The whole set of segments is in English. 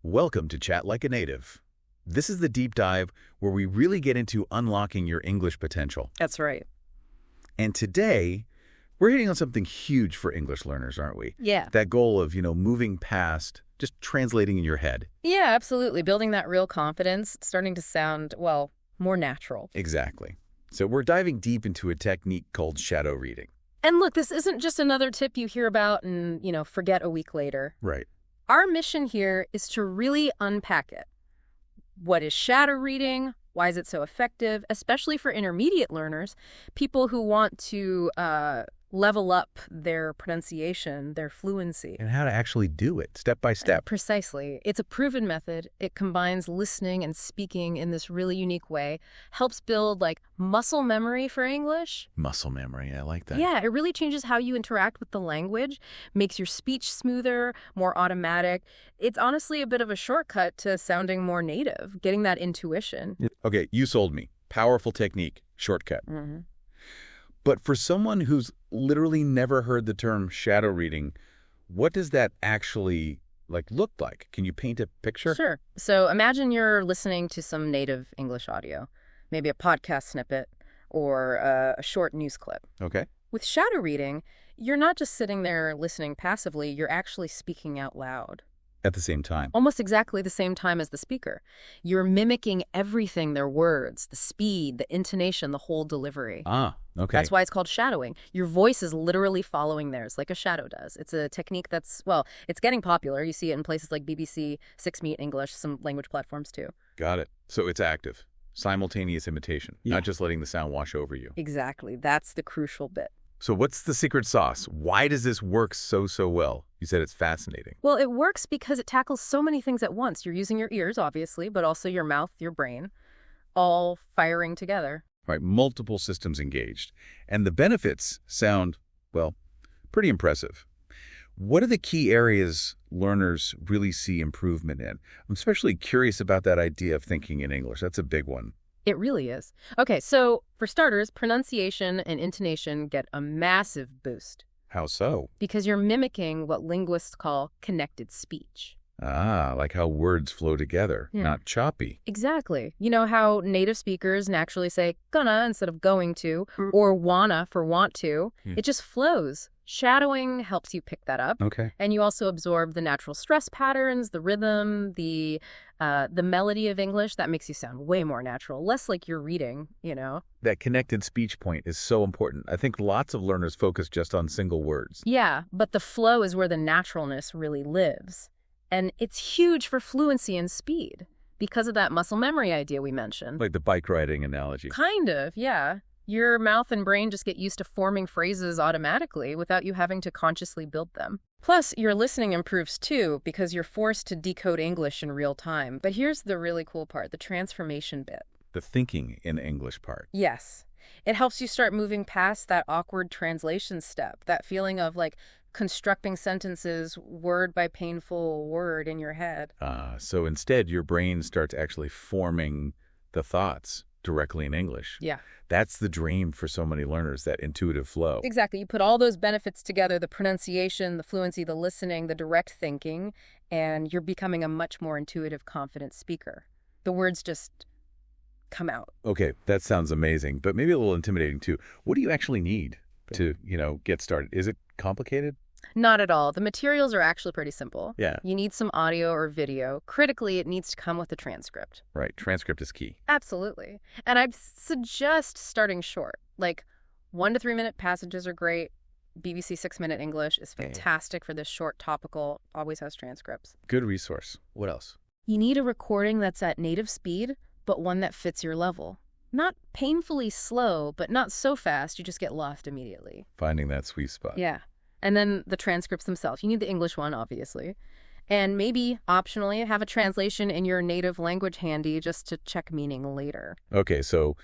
Welcome to Chat Like a Native. This is the deep dive where we really get into unlocking your English potential. That's right. And today, we're hitting on something huge for English learners, aren't we? Yeah. That goal of, moving past just translating in your head. Yeah, absolutely. Building that real confidence, starting to sound, well, more natural. Exactly. So we're diving deep into a technique called shadow reading. And look, this isn't just another tip you hear about and, forget a week later. Right. Our mission here is to really unpack it. What is shadow reading? Why is it so effective? Especially for intermediate learners, people who want to level up their pronunciation, their fluency. And how to actually do it, step by step. Precisely. It's a proven method. It combines listening and speaking in this really unique way, helps build muscle memory for English. Muscle memory, I like that. Yeah, it really changes how you interact with the language, makes your speech smoother, more automatic. It's honestly a bit of a shortcut to sounding more native, getting that intuition. Okay, you sold me. Powerful technique, shortcut. Mm-hmm. But for someone who's literally never heard the term shadow reading, what does that actually look like? Can you paint a picture? Sure. So imagine you're listening to some native English audio, maybe a podcast snippet or a short news clip. Okay. With shadow reading, you're not just sitting there listening passively, you're actually speaking out loud. At the same time. Almost exactly the same time as the speaker. You're mimicking everything, their words, the speed, the intonation, the whole delivery. Ah, okay. That's why it's called shadowing. Your voice is literally following theirs, like a shadow does. It's a technique that's, it's getting popular. You see it in places like BBC, 6 Meet English, some language platforms too. Got it. So it's active. Simultaneous imitation, not just letting the sound wash over you. Exactly. That's the crucial bit. So what's the secret sauce? Why does this work so well? You said it's fascinating. Well, it works because it tackles so many things at once. You're using your ears, obviously, but also your mouth, your brain, all firing together. Right, multiple systems engaged. And the benefits sound, pretty impressive. What are the key areas learners really see improvement in? I'm especially curious about that idea of thinking in English. That's a big one. It really is. Okay, so for starters, pronunciation and intonation get a massive boost. How so? Because you're mimicking what linguists call connected speech. Ah, like how words flow together, not choppy. Exactly. You know how native speakers naturally say gonna instead of going to, or wanna for want to. It just flows. Shadowing helps you pick that up. Okay. And you also absorb the natural stress patterns, the rhythm, the melody of English. That makes you sound way more natural, less like you're reading, That connected speech point is so important. I think lots of learners focus just on single words. Yeah, but the flow is where the naturalness really lives. And it's huge for fluency and speed because of that muscle memory idea we mentioned. Like the bike riding analogy. Kind of, yeah. Your mouth and brain just get used to forming phrases automatically without you having to consciously build them. Plus, your listening improves too because you're forced to decode English in real time. But here's the really cool part, the transformation bit. The thinking in English part. Yes. It helps you start moving past that awkward translation step, that feeling of constructing sentences word by painful word in your head. So instead, your brain starts actually forming the thoughts directly in English. Yeah. That's the dream for so many learners, that intuitive flow. Exactly. You put all those benefits together, the pronunciation, the fluency, the listening, the direct thinking, and you're becoming a much more intuitive, confident speaker. The words just come out. Okay, that sounds amazing, but maybe a little intimidating too. What do you actually need to, get started? Is it complicated? Not at all. The materials are actually pretty simple. Yeah. You need some audio or video. Critically, it needs to come with a transcript. Right. Transcript is key. Absolutely. And I'd suggest starting short. 1 to 3 minute passages are great. BBC 6 Minute English is fantastic for this short topical, always has transcripts. Good resource. What else? You need a recording that's at native speed, but one that fits your level. Not painfully slow, but not so fast you just get lost immediately. Finding that sweet spot. Yeah. And then the transcripts themselves. You need the English one, obviously. And maybe, optionally, have a translation in your native language handy just to check meaning later. Okay, so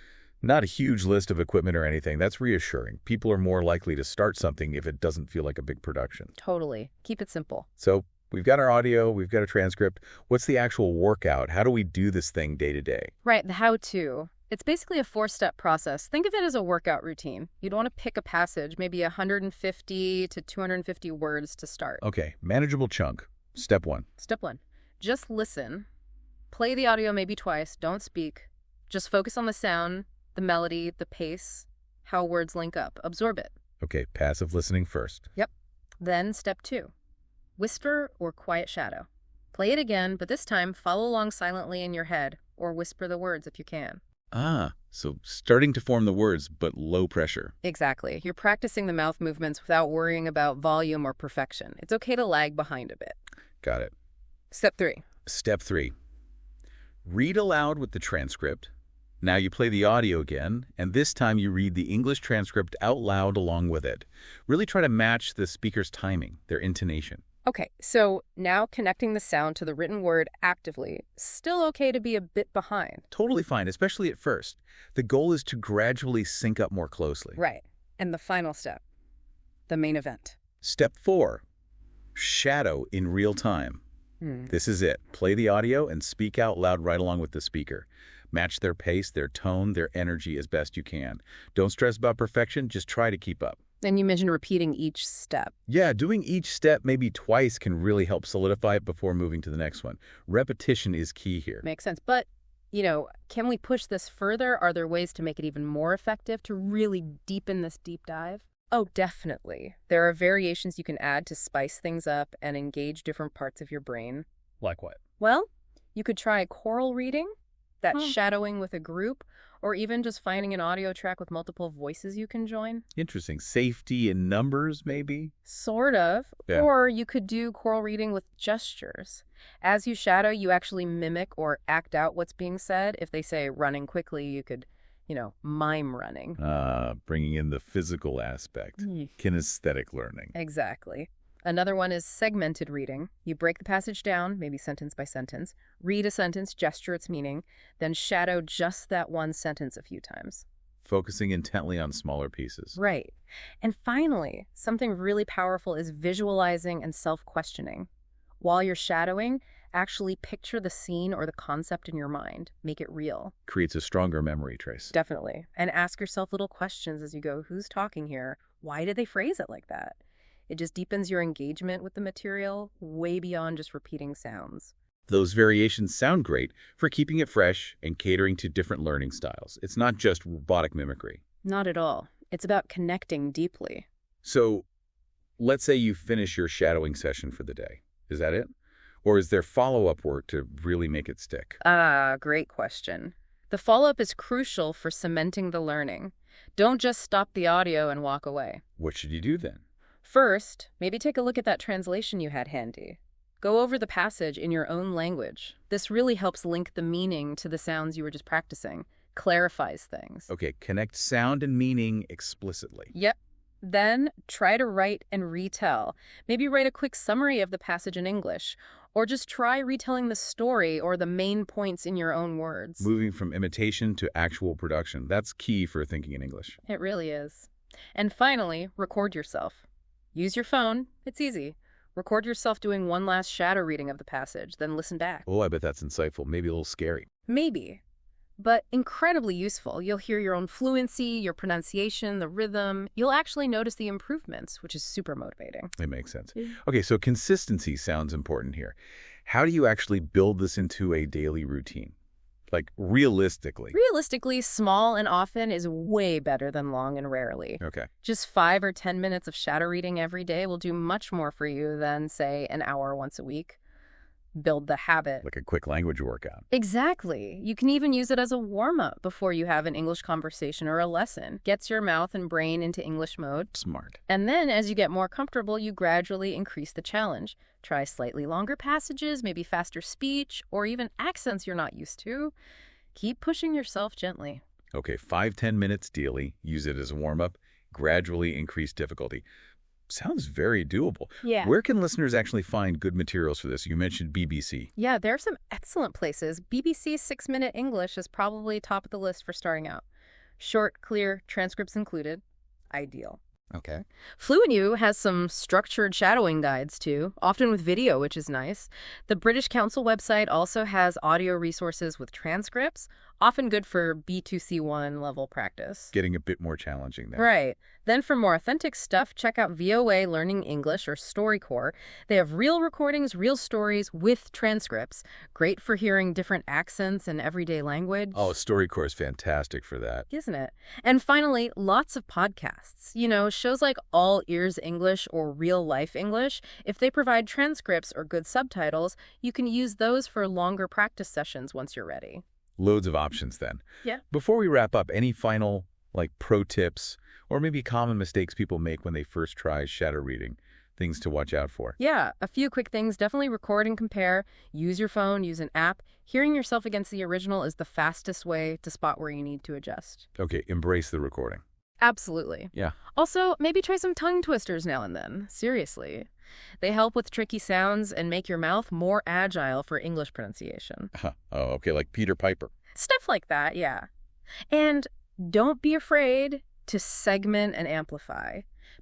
not a huge list of equipment or anything. That's reassuring. People are more likely to start something if it doesn't feel like a big production. Totally. Keep it simple. So we've got our audio, we've got a transcript. What's the actual workout? How do we do this thing day to day? Right, the how-to. It's basically a 4-step process. Think of it as a workout routine. You'd want to pick a passage, maybe 150 to 250 words to start. Okay, manageable chunk. Step 1. Step 1. just listen. Play the audio maybe twice. Don't speak. Just focus on the sound, the melody, the pace, how words link up. Absorb it. Okay, passive listening first. Yep. Then step 2. Whisper or quiet shadow. Play it again, but this time follow along silently in your head, or whisper the words if you can. So starting to form the words, but low pressure. Exactly. You're practicing the mouth movements without worrying about volume or perfection. It's okay to lag behind a bit. Got it. Step 3. Step 3. Read aloud with the transcript. Now you play the audio again, and this time you read the English transcript out loud along with it. Really try to match the speaker's timing, their intonation. Okay, so now connecting the sound to the written word actively. Still okay to be a bit behind. Totally fine, especially at first. The goal is to gradually sync up more closely. Right. And the final step, the main event. Step 4. Shadow in real time. This is it. Play the audio and speak out loud right along with the speaker. Match their pace, their tone, their energy as best you can. Don't stress about perfection, just try to keep up. And you mentioned repeating each step. Yeah, doing each step maybe twice can really help solidify it before moving to the next one. Repetition is key here. Makes sense. But, can we push this further? Are there ways to make it even more effective, to really deepen this deep dive? Oh, definitely. There are variations you can add to spice things up and engage different parts of your brain. Like what? Well, you could try choral reading, that's shadowing with a group, or even just finding an audio track with multiple voices you can join. Interesting. Safety in numbers, maybe? Sort of. Yeah. Or you could do choral reading with gestures. As you shadow, you actually mimic or act out what's being said. If they say running quickly, you could, mime running. Bringing in the physical aspect. Kinesthetic learning. Exactly. Another one is segmented reading. You break the passage down, maybe sentence by sentence, read a sentence, gesture its meaning, then shadow just that one sentence a few times. Focusing intently on smaller pieces. Right. And finally, something really powerful is visualizing and self-questioning. While you're shadowing, actually picture the scene or the concept in your mind. Make it real. Creates a stronger memory trace. Definitely. And ask yourself little questions as you go, who's talking here? Why did they phrase it like that? It just deepens your engagement with the material way beyond just repeating sounds. Those variations sound great for keeping it fresh and catering to different learning styles. It's not just robotic mimicry. Not at all. It's about connecting deeply. So, let's say you finish your shadowing session for the day. Is that it? Or is there follow-up work to really make it stick? Great question. The follow-up is crucial for cementing the learning. Don't just stop the audio and walk away. What should you do then? First, maybe take a look at that translation you had handy. Go over the passage in your own language. This really helps link the meaning to the sounds you were just practicing, clarifies things. Okay, connect sound and meaning explicitly. Yep. Then try to write and retell. Maybe write a quick summary of the passage in English, or just try retelling the story or the main points in your own words. Moving from imitation to actual production. That's key for thinking in English. It really is. And finally, record yourself. Use your phone. It's easy. Record yourself doing one last shadow reading of the passage, then listen back. Oh, I bet that's insightful. Maybe a little scary. Maybe. But incredibly useful. You'll hear your own fluency, your pronunciation, the rhythm. You'll actually notice the improvements, which is super motivating. It makes sense. Okay, so consistency sounds important here. How do you actually build this into a daily routine? Like, realistically. Realistically, small and often is way better than long and rarely. Okay. Just 5 or 10 minutes of shadow reading every day will do much more for you than, say, an hour once a week. Build the habit. Like a quick language workout. Exactly. You can even use it as a warm-up before you have an English conversation or a lesson. Gets your mouth and brain into English mode. Smart. And then, as you get more comfortable, you gradually increase the challenge. Try slightly longer passages, maybe faster speech, or even accents you're not used to. Keep pushing yourself gently. Okay, 5-10 minutes daily. Use it as a warm-up. Gradually increase difficulty. Sounds very doable. Yeah. Where can listeners actually find good materials for this? You mentioned BBC. Yeah, there are some excellent places. BBC's 6-Minute English is probably top of the list for starting out. Short, clear, transcripts included. Ideal. Okay. FluentU has some structured shadowing guides, too, often with video, which is nice. The British Council website also has audio resources with transcripts, often good for B2C1 level practice. Getting a bit more challenging there. Right. Then for more authentic stuff, check out VOA Learning English or StoryCorps. They have real recordings, real stories with transcripts. Great for hearing different accents and everyday language. Oh, StoryCorps is fantastic for that. Isn't it? And finally, lots of podcasts. You know, shows like All Ears English or Real Life English. If they provide transcripts or good subtitles, you can use those for longer practice sessions once you're ready. Loads of options then. Yeah. Before we wrap up, any final, pro tips or maybe common mistakes people make when they first try shadow reading? Things to watch out for. Yeah, a few quick things. Definitely record and compare. Use your phone, use an app. Hearing yourself against the original is the fastest way to spot where you need to adjust. Okay, embrace the recording. Absolutely. Yeah. Also, maybe try some tongue twisters now and then. Seriously. They help with tricky sounds and make your mouth more agile for English pronunciation. Oh, okay, like Peter Piper. Stuff like that, yeah. And don't be afraid to segment and amplify.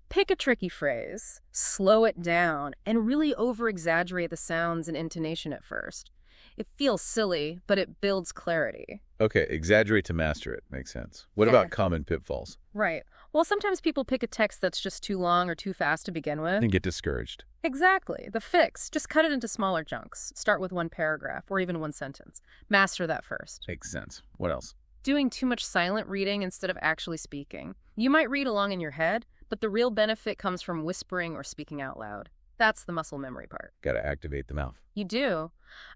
Pick a tricky phrase, slow it down, and really over-exaggerate the sounds and intonation at first. It feels silly, but it builds clarity. Okay, exaggerate to master it. Makes sense. What about common pitfalls? Right. Well, sometimes people pick a text that's just too long or too fast to begin with. And get discouraged. Exactly. The fix, just cut it into smaller chunks. Start with one paragraph or even one sentence. Master that first. Makes sense. What else? Doing too much silent reading instead of actually speaking. You might read along in your head, but the real benefit comes from whispering or speaking out loud. That's the muscle memory part. Got to activate the mouth. You do.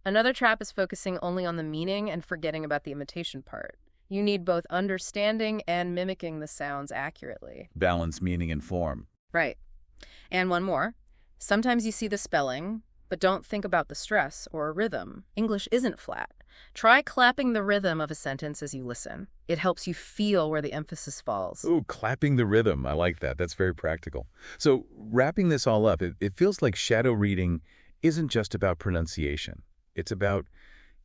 Another trap is focusing only on the meaning and forgetting about the imitation part. You need both understanding and mimicking the sounds accurately. Balance meaning and form. Right. And one more. Sometimes you see the spelling, but don't think about the stress or rhythm. English isn't flat. Try clapping the rhythm of a sentence as you listen. It helps you feel where the emphasis falls. Ooh, clapping the rhythm. I like that. That's very practical. So wrapping this all up, it feels like shadow reading isn't just about pronunciation. It's about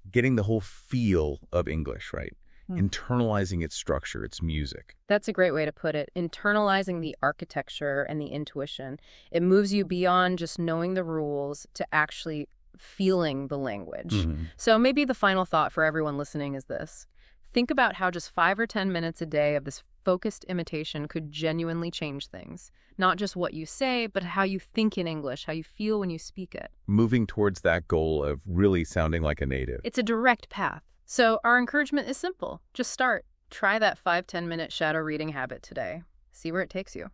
getting the whole feel of English, right? Internalizing its structure, its music. That's a great way to put it. Internalizing the architecture and the intuition. It moves you beyond just knowing the rules to actually feeling the language. So maybe the final thought for everyone listening is this. Think about how just 5 or 10 minutes a day of this focused imitation could genuinely change things. Not just what you say, but how you think in English, how you feel when you speak it. Moving towards that goal of really sounding like a native. It's a direct path. So our encouragement is simple. Just start. Try that 5-10 minute shadow reading habit today. See where it takes you.